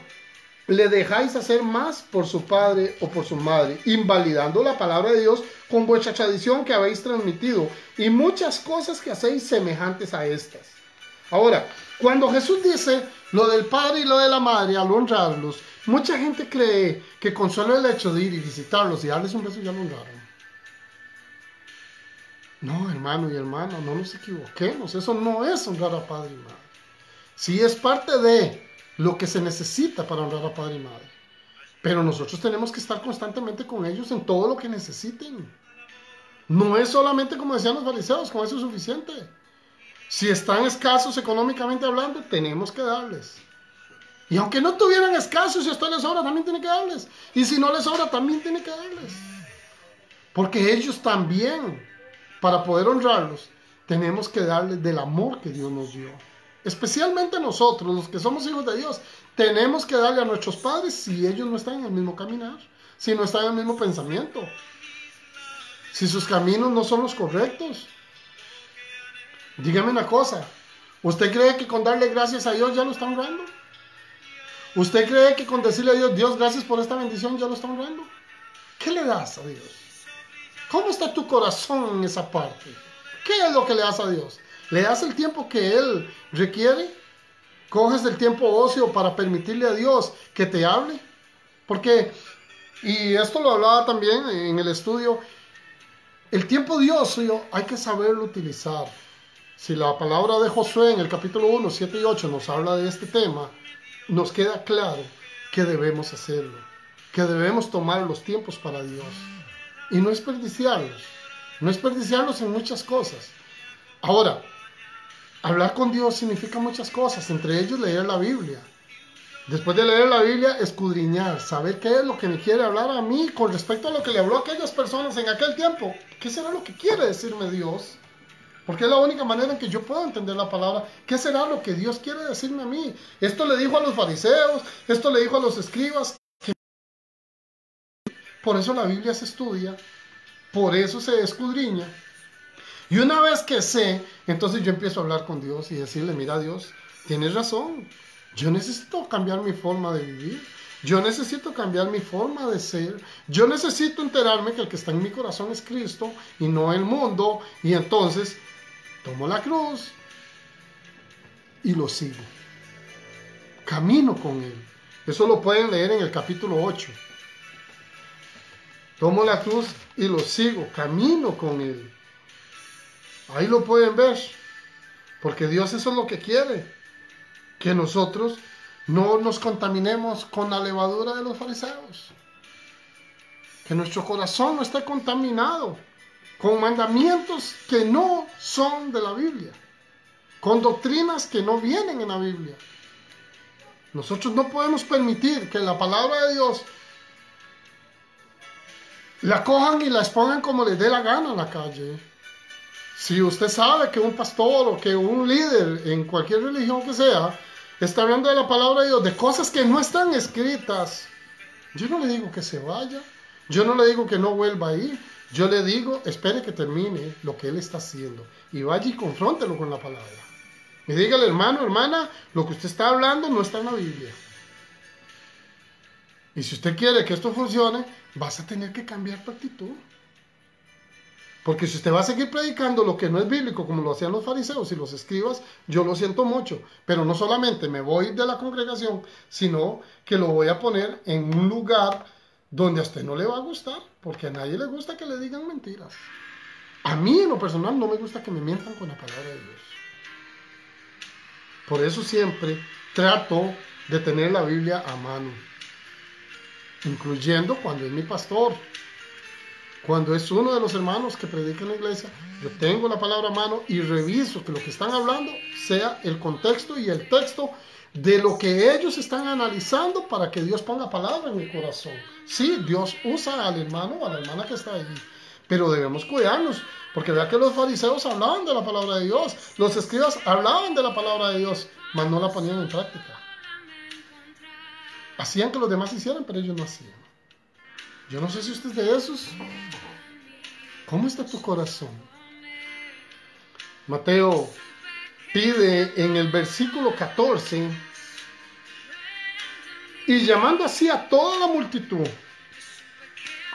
le dejáis hacer más por su padre o por su madre, invalidando la palabra de Dios con vuestra tradición que habéis transmitido, y muchas cosas que hacéis semejantes a estas. Ahora, cuando Jesús dice lo del padre y lo de la madre al honrarlos, mucha gente cree que con solo el hecho de ir y visitarlos y darles un beso ya lo honraron. No, hermano y hermana, no nos equivoquemos. Eso no es honrar a padre y madre. Sí es parte de lo que se necesita para honrar a padre y madre. Pero nosotros tenemos que estar constantemente con ellos en todo lo que necesiten. No es solamente como decían los fariseos, con eso es suficiente. Si están escasos económicamente hablando, tenemos que darles. Y aunque no tuvieran escasos, si a usted les sobra, también tiene que darles. Y si no les sobra, también tiene que darles. Porque ellos también, para poder honrarlos, tenemos que darles del amor que Dios nos dio. Especialmente nosotros, los que somos hijos de Dios, tenemos que darle a nuestros padres si ellos no están en el mismo caminar, si no están en el mismo pensamiento, si sus caminos no son los correctos. Dígame una cosa, ¿usted cree que con darle gracias a Dios ya lo está honrando? ¿Usted cree que con decirle a Dios, Dios, gracias por esta bendición, ya lo está honrando? ¿Qué le das a Dios? ¿Cómo está tu corazón en esa parte? ¿Qué es lo que le das a Dios? ¿Le das el tiempo que Él requiere? ¿Coges el tiempo ocio para permitirle a Dios que te hable? Porque, y esto lo hablaba también en el estudio, el tiempo de ocio hay que saberlo utilizar. Si la palabra de Josué en el capítulo 1, 7 y 8 nos habla de este tema, nos queda claro que debemos hacerlo, que debemos tomar los tiempos para Dios y no desperdiciarlos en muchas cosas. Ahora, hablar con Dios significa muchas cosas, entre ellos leer la Biblia. Después de leer la Biblia, escudriñar, saber qué es lo que me quiere hablar a mí con respecto a lo que le habló a aquellas personas en aquel tiempo. ¿Qué será lo que quiere decirme Dios? Porque es la única manera en que yo puedo entender la palabra. ¿Qué será lo que Dios quiere decirme a mí? Esto le dijo a los fariseos, esto le dijo a los escribas. Por eso la Biblia se estudia, por eso se escudriña. Y una vez que sé, entonces yo empiezo a hablar con Dios y decirle, mira Dios, tienes razón. Yo necesito cambiar mi forma de vivir. Yo necesito cambiar mi forma de ser. Yo necesito enterarme que el que está en mi corazón es Cristo y no el mundo. Y entonces tomo la cruz y lo sigo. Camino con Él. Eso lo pueden leer en el capítulo 8. Tomo la cruz y lo sigo. Camino con Él. Ahí lo pueden ver. Porque Dios eso es lo que quiere. Que nosotros no nos contaminemos con la levadura de los fariseos. Que nuestro corazón no esté contaminado con mandamientos que no son de la Biblia, con doctrinas que no vienen en la Biblia. Nosotros no podemos permitir que la palabra de Dios la cojan y la expongan como les dé la gana en la calle. Si usted sabe que un pastor o que un líder en cualquier religión que sea está hablando de la palabra de Dios, de cosas que no están escritas, yo no le digo que se vaya, yo no le digo que no vuelva ahí, yo le digo, espere que termine lo que él está haciendo y vaya y confróntelo con la palabra. Y dígale, hermano, hermana, lo que usted está hablando no está en la Biblia. Y si usted quiere que esto funcione, vas a tener que cambiar tu actitud. Porque si usted va a seguir predicando lo que no es bíblico, como lo hacían los fariseos y los escribas, yo lo siento mucho. Pero no solamente me voy de la congregación, sino que lo voy a poner en un lugar donde a usted no le va a gustar, porque a nadie le gusta que le digan mentiras. A mí, en lo personal, no me gusta que me mientan con la palabra de Dios. Por eso siempre trato de tener la Biblia a mano, incluyendo cuando es mi pastor. Cuando es uno de los hermanos que predica en la iglesia, yo tengo la palabra a mano y reviso que lo que están hablando sea el contexto y el texto de lo que ellos están analizando para que Dios ponga palabra en mi corazón. Sí, Dios usa al hermano o a la hermana que está allí, pero debemos cuidarnos, porque vea que los fariseos hablaban de la palabra de Dios, los escribas hablaban de la palabra de Dios, mas no la ponían en práctica. Hacían que los demás hicieran, pero ellos no hacían. Yo no sé si usted es de esos. ¿Cómo está tu corazón? Mateo pide en el versículo 14, y llamando así a toda la multitud,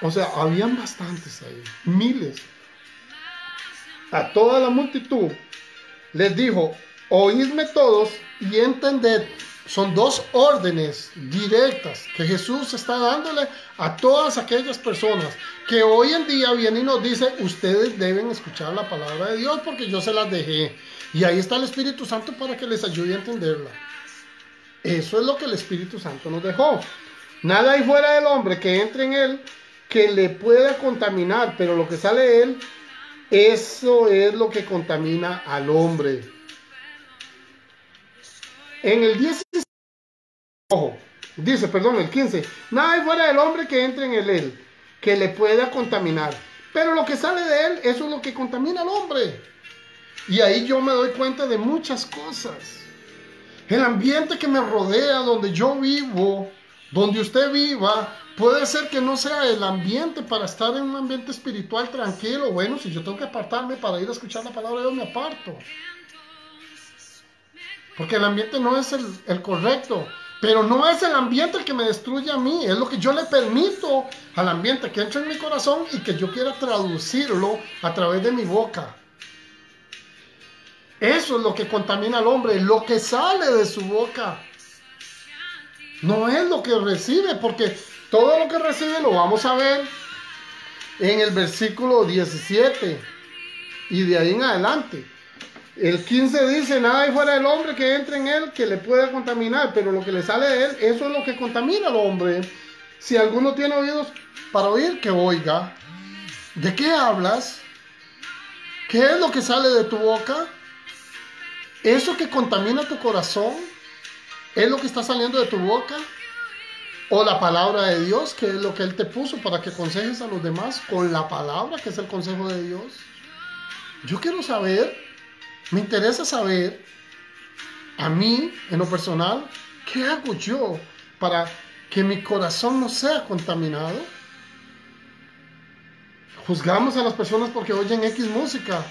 o sea, habían bastantes ahí, miles, a toda la multitud, les dijo, oídme todos y entended. Son dos órdenes directas que Jesús está dándole a todas aquellas personas que hoy en día vienen y nos dice, ustedes deben escuchar la palabra de Dios porque yo se las dejé. Y ahí está el Espíritu Santo para que les ayude a entenderla. Eso es lo que el Espíritu Santo nos dejó. Nada hay fuera del hombre que entre en él que le pueda contaminar, pero lo que sale de él, eso es lo que contamina al hombre. En el 16, el 15, nada hay fuera del hombre que entre en él, que le pueda contaminar, pero lo que sale de él, eso es lo que contamina al hombre. Y ahí yo me doy cuenta de muchas cosas. El ambiente que me rodea, donde yo vivo, donde usted viva, puede ser que no sea el ambiente para estar en un ambiente espiritual tranquilo. Bueno, si yo tengo que apartarme para ir a escuchar la palabra de Dios, me aparto. Porque el ambiente no es el correcto, pero no es el ambiente el que me destruye a mí, es lo que yo le permito al ambiente que entra en mi corazón y que yo quiera traducirlo a través de mi boca. Eso es lo que contamina al hombre, lo que sale de su boca. No es lo que recibe, porque todo lo que recibe lo vamos a ver en el versículo 17 y de ahí en adelante. El 15 dice, nada hay fuera del hombre que entre en él que le pueda contaminar, pero lo que le sale de él, eso es lo que contamina al hombre. Si alguno tiene oídos para oír, que oiga. ¿De qué hablas? ¿Qué es lo que sale de tu boca? ¿Eso que contamina tu corazón es lo que está saliendo de tu boca? ¿O la palabra de Dios, que es lo que Él te puso para que aconsejes a los demás con la palabra, que es el consejo de Dios? Yo quiero saber... Me interesa saber, a mí, en lo personal, ¿qué hago yo para que mi corazón no sea contaminado? Juzgamos a las personas porque oyen X música,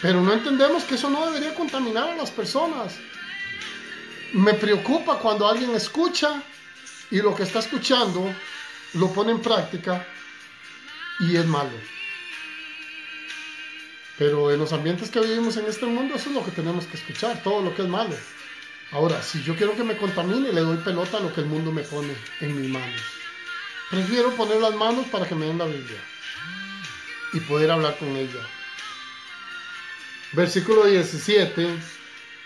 pero no entendemos que eso no debería contaminar a las personas. Me preocupa cuando alguien escucha y lo que está escuchando lo pone en práctica y es malo. Pero en los ambientes que vivimos en este mundo, eso es lo que tenemos que escuchar, todo lo que es malo. Ahora, si yo quiero que me contamine, le doy pelota a lo que el mundo me pone en mis manos. Prefiero poner las manos para que me den la Biblia y poder hablar con ella. Versículo 17,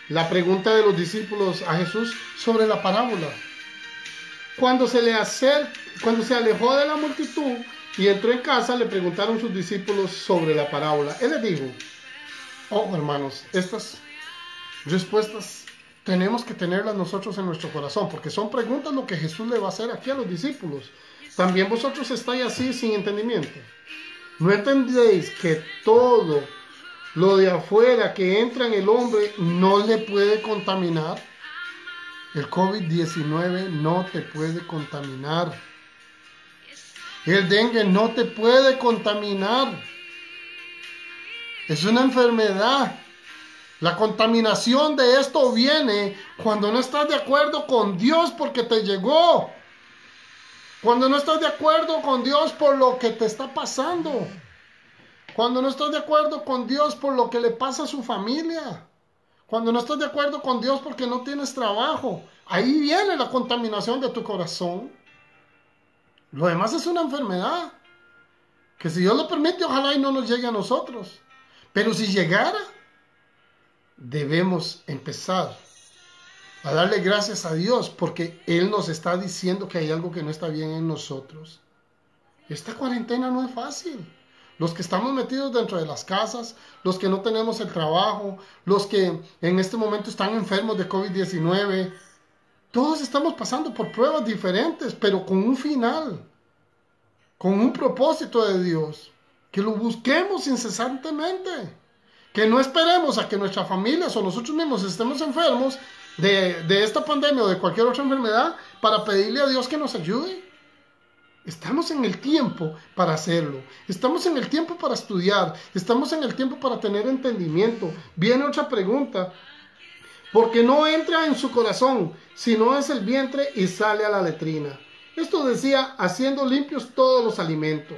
la pregunta de los discípulos a Jesús sobre la parábola. Cuando se alejó de la multitud y entró en casa, le preguntaron sus discípulos sobre la parábola. Él les dijo, oh hermanos, estas respuestas tenemos que tenerlas nosotros en nuestro corazón, porque son preguntas lo que Jesús le va a hacer aquí a los discípulos. También vosotros estáis así sin entendimiento. ¿No entendéis que todo lo de afuera que entra en el hombre no le puede contaminar? El COVID-19 no te puede contaminar. El dengue no te puede contaminar. Es una enfermedad. La contaminación de esto viene cuando no estás de acuerdo con Dios porque te llegó. Cuando no estás de acuerdo con Dios por lo que te está pasando. Cuando no estás de acuerdo con Dios por lo que le pasa a su familia. Cuando no estás de acuerdo con Dios porque no tienes trabajo. Ahí viene la contaminación de tu corazón. Lo demás es una enfermedad. Que si Dios lo permite, ojalá y no nos llegue a nosotros. Pero si llegara, debemos empezar a darle gracias a Dios porque Él nos está diciendo que hay algo que no está bien en nosotros. Esta cuarentena no es fácil. los que estamos metidos dentro de las casas, los que no tenemos el trabajo, los que en este momento están enfermos de COVID-19. Todos estamos pasando por pruebas diferentes, pero con un final, con un propósito de Dios. Que lo busquemos incesantemente. Que no esperemos a que nuestras familias o nosotros mismos estemos enfermos de esta pandemia o de cualquier otra enfermedad para pedirle a Dios que nos ayude. Estamos en el tiempo para hacerlo. Estamos en el tiempo para estudiar. Estamos en el tiempo para tener entendimiento. Viene otra pregunta. Porque no entra en su corazón, sino es el vientre y sale a la letrina. Esto decía, haciendo limpios todos los alimentos.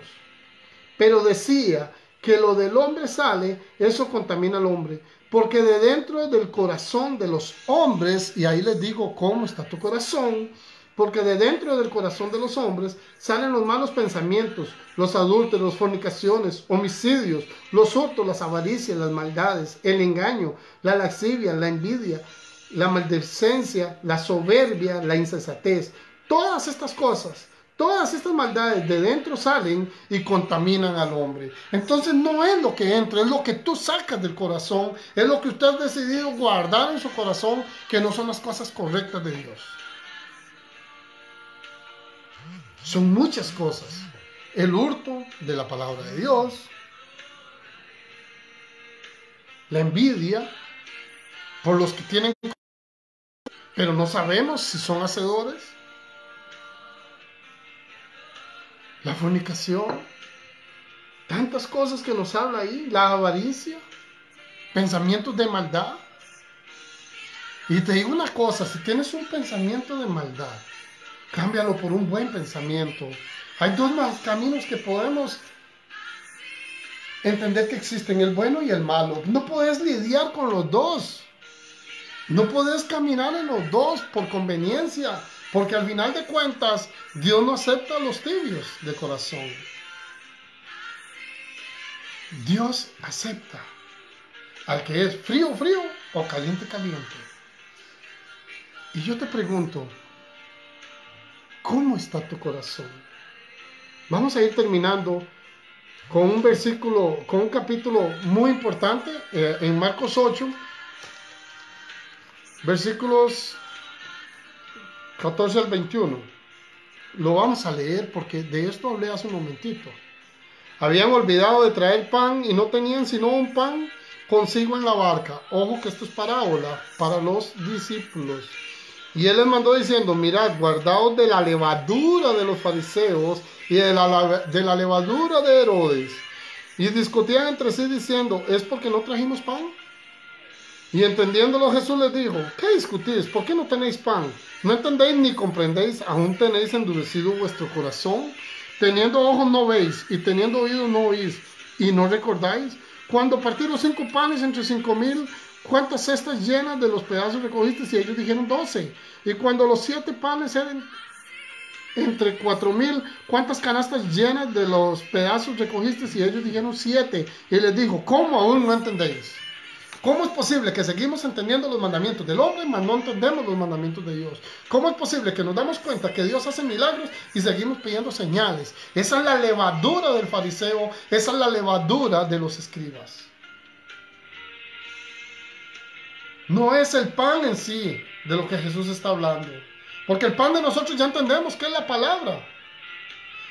Pero decía que lo del hombre sale, eso contamina al hombre. Porque de dentro del corazón de los hombres, y ahí les digo cómo está tu corazón, porque de dentro del corazón de los hombres salen los malos pensamientos, los adúlteros, fornicaciones, homicidios, los hurtos, las avaricias, las maldades, el engaño, la lascivia, la envidia, la maldicencia, la soberbia, la insensatez. Todas estas cosas, todas estas maldades de dentro salen y contaminan al hombre. Entonces no es lo que entra, es lo que tú sacas del corazón, es lo que usted ha decidido guardar en su corazón, que no son las cosas correctas de Dios. Son muchas cosas. El hurto de la palabra de Dios, la envidia por los que tienen, pero no sabemos si son hacedores, la fornicación, tantas cosas que nos habla ahí, la avaricia, pensamientos de maldad. Y te digo una cosa, si tienes un pensamiento de maldad, cámbialo por un buen pensamiento. Hay dos más caminos que podemos entender que existen, el bueno y el malo. No puedes lidiar con los dos. No puedes caminar en los dos por conveniencia, porque al final de cuentas, Dios no acepta a los tibios de corazón. Dios acepta al que es frío, frío o caliente, caliente. Y yo te pregunto, ¿cómo está tu corazón? Vamos a ir terminando con un versículo, con un capítulo muy importante en Marcos 8, versículos 14 al 21. Lo vamos a leer porque de esto hablé hace un momentito. Habían olvidado de traer pan y no tenían sino un pan consigo en la barca. Ojo que esto es parábola para los discípulos. Y él les mandó diciendo, mirad, guardaos de la levadura de los fariseos y de la levadura de Herodes. Y discutían entre sí diciendo, ¿es porque no trajimos pan? Y entendiéndolo Jesús les dijo, ¿qué discutís? ¿Por qué no tenéis pan? ¿No entendéis ni comprendéis? ¿Aún tenéis endurecido vuestro corazón? Teniendo ojos no veis, y teniendo oídos no oís, y no recordáis. Cuando partieron 5 panes entre 5,000, ¿cuántas cestas llenas de los pedazos recogisteis? Y ellos dijeron 12. Y cuando los 7 panes eran entre 4,000, ¿cuántas canastas llenas de los pedazos recogisteis? Y ellos dijeron 7. Y les dijo, ¿cómo aún no entendéis? ¿Cómo es posible que seguimos entendiendo los mandamientos del hombre, mas no entendemos los mandamientos de Dios? ¿Cómo es posible que nos damos cuenta que Dios hace milagros y seguimos pidiendo señales? Esa es la levadura del fariseo, esa es la levadura de los escribas. No es el pan en sí de lo que Jesús está hablando. Porque el pan de nosotros ya entendemos que es la palabra.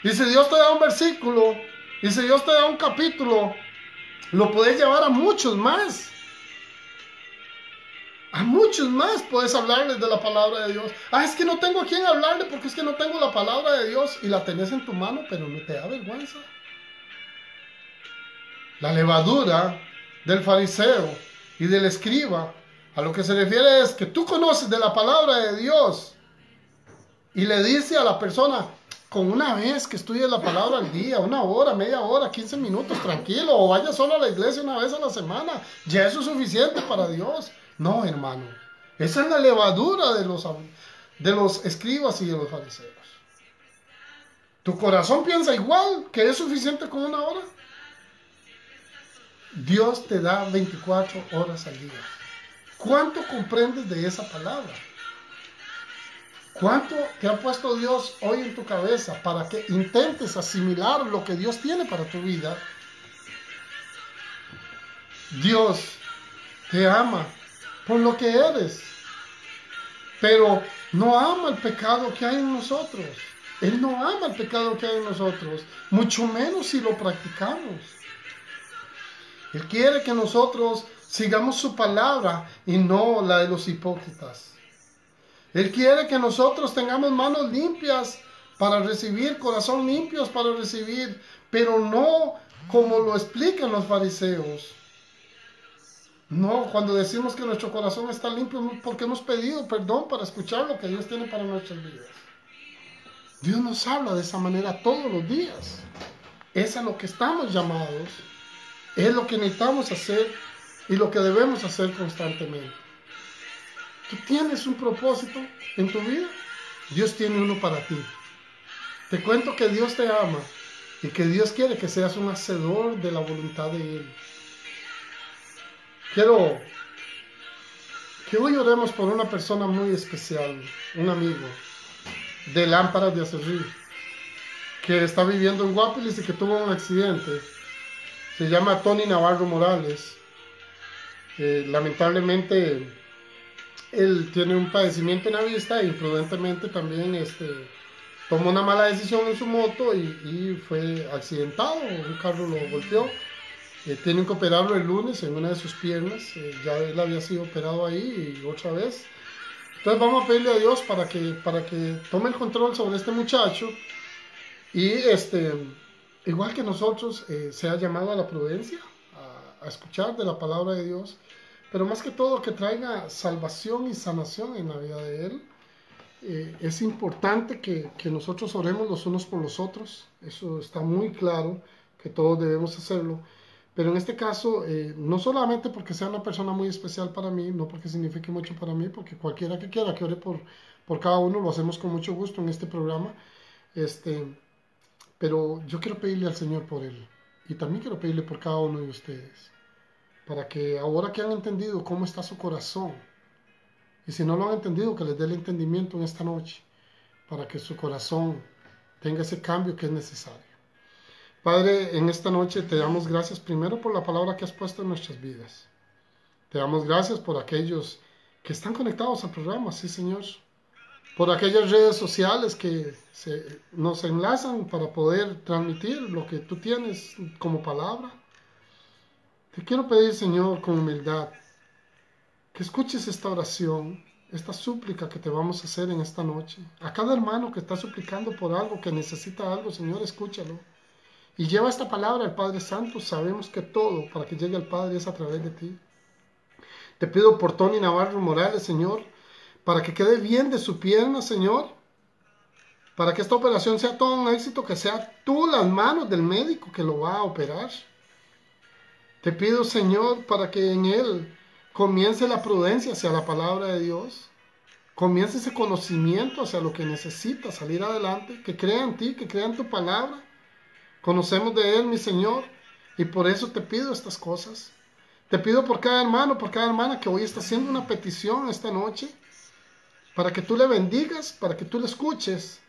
Y si Dios te da un versículo, y si Dios te da un capítulo, lo puedes llevar a muchos más. A muchos más puedes hablarles de la palabra de Dios. Es que no tengo a quién hablarle porque es que no tengo la palabra de Dios. Y la tenés en tu mano, pero no te da vergüenza. La levadura del fariseo y del escriba, a lo que se refiere es que tú conoces de la palabra de Dios y le dice a la persona, con una vez que estudies la palabra al día, 1 hora, media hora, 15 minutos, tranquilo, o vaya solo a la iglesia una vez a la semana, ya eso es suficiente para Dios. No, hermano, esa es la levadura de los escribas y de los fariseos. ¿Tu corazón piensa igual que es suficiente con 1 hora? Dios te da 24 horas al día. ¿Cuánto comprendes de esa palabra? ¿Cuánto te ha puesto Dios hoy en tu cabeza para que intentes asimilar lo que Dios tiene para tu vida Dios te ama por lo que eres, pero no ama el pecado que hay en nosotros. Él no ama el pecado que hay en nosotros, mucho menos si lo practicamos. Él quiere que nosotros sigamos su palabra y no la de los hipócritas. Él quiere que nosotros tengamos manos limpias para recibir, corazón limpios para recibir, pero no como lo explican los fariseos. No, cuando decimos que nuestro corazón está limpio, porque hemos pedido perdón para escuchar lo que Dios tiene para nuestras vidas. Dios nos habla de esa manera todos los días. Es a lo que estamos llamados, es lo que necesitamos hacer y lo que debemos hacer constantemente. ¿Tú tienes un propósito en tu vida? Dios tiene uno para ti. Te cuento que Dios te ama y que Dios quiere que seas un hacedor de la voluntad de Él. Quiero que hoy oremos por una persona muy especial, un amigo de Lámparas de Acerrí, que está viviendo en Guapiles y que tuvo un accidente. Se llama Tony Navarro Morales. Lamentablemente, él tiene un padecimiento en la vista e imprudentemente también tomó una mala decisión en su moto y fue accidentado. Un carro lo golpeó. Tienen que operarlo el lunes en una de sus piernas. Ya él había sido operado ahí y otra vez. Entonces vamos a pedirle a Dios para que tome el control sobre este muchacho y igual que nosotros sea llamado a la prudencia, a escuchar de la palabra de Dios, pero más que todo que traiga salvación y sanación en la vida de él. Es importante que nosotros oremos los unos por los otros. Eso está muy claro que todos debemos hacerlo. Pero en este caso, no solamente porque sea una persona muy especial para mí, no porque signifique mucho para mí, porque cualquiera que quiera que ore por cada uno, lo hacemos con mucho gusto en este programa. Pero yo quiero pedirle al Señor por él. Y también quiero pedirle por cada uno de ustedes. Para que ahora que han entendido cómo está su corazón, y si no lo han entendido, que les dé el entendimiento en esta noche, para que su corazón tenga ese cambio que es necesario. Padre, en esta noche te damos gracias primero por la palabra que has puesto en nuestras vidas. Te damos gracias por aquellos que están conectados al programa, sí Señor. Por aquellas redes sociales que nos enlazan para poder transmitir lo que tú tienes como palabra. Te quiero pedir, Señor, con humildad, que escuches esta oración, esta súplica que te vamos a hacer en esta noche. A cada hermano que está suplicando por algo, que necesita algo, Señor, escúchalo. Y lleva esta palabra al Padre Santo. Sabemos que todo para que llegue al Padre es a través de ti. Te pido por Tony Navarro Morales, Señor, para que quede bien de su pierna, Señor. Para que esta operación sea todo un éxito, que sea tú las manos del médico que lo va a operar. Te pido, Señor, para que en él comience la prudencia hacia la palabra de Dios. Comience ese conocimiento hacia lo que necesita salir adelante. Que crea en ti, que crea en tu palabra. Conocemos de Él, mi Señor, y por eso te pido estas cosas. Te pido por cada hermano, por cada hermana que hoy está haciendo una petición esta noche, para que tú le bendigas, para que tú le escuches,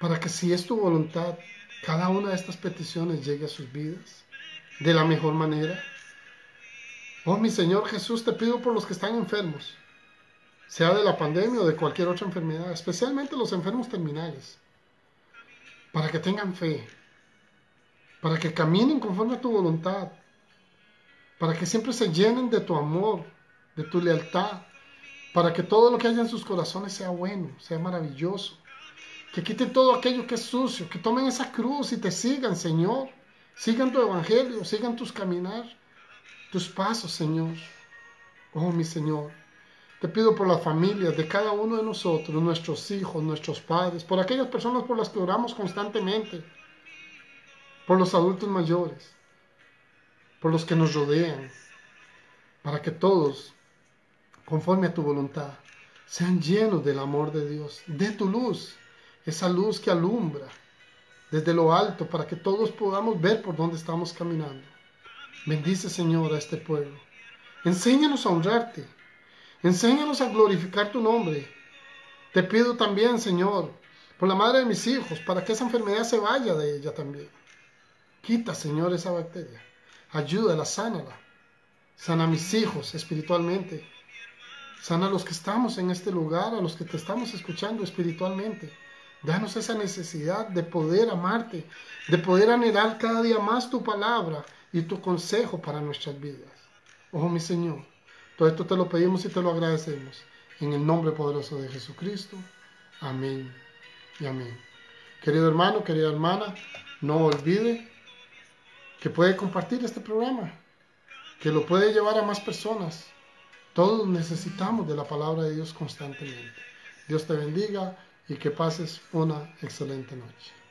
para que si es tu voluntad, cada una de estas peticiones llegue a sus vidas de la mejor manera. Oh, mi Señor Jesús, te pido por los que están enfermos, sea de la pandemia o de cualquier otra enfermedad, especialmente los enfermos terminales, para que tengan fe, para que caminen conforme a tu voluntad, para que siempre se llenen de tu amor, de tu lealtad, para que todo lo que haya en sus corazones sea bueno, sea maravilloso, que quiten todo aquello que es sucio, que tomen esa cruz y te sigan, Señor, sigan tu evangelio, sigan tus caminar, tus pasos, Señor. Oh, mi Señor, te pido por las familias de cada uno de nosotros, nuestros hijos, nuestros padres, por aquellas personas por las que oramos constantemente, por los adultos mayores, por los que nos rodean, para que todos, conforme a tu voluntad, sean llenos del amor de Dios, de tu luz, esa luz que alumbra desde lo alto, para que todos podamos ver por dónde estamos caminando. Bendice, Señor, a este pueblo. Enséñanos a honrarte. Enséñanos a glorificar tu nombre. Te pido también, Señor, por la madre de mis hijos, para que esa enfermedad se vaya de ella también. Quita, Señor, esa bacteria. ayúdala, sánala. Sana a mis hijos espiritualmente. Sana a los que estamos en este lugar, a los que te estamos escuchando espiritualmente. Danos esa necesidad de poder amarte, de poder anhelar cada día más tu palabra y tu consejo para nuestras vidas. Oh, mi Señor, todo esto te lo pedimos y te lo agradecemos. En el nombre poderoso de Jesucristo. Amén y amén. Querido hermano, querida hermana, no olvide que puede compartir este programa, que lo puede llevar a más personas. Todos necesitamos de la palabra de Dios constantemente. Dios te bendiga y que pases una excelente noche.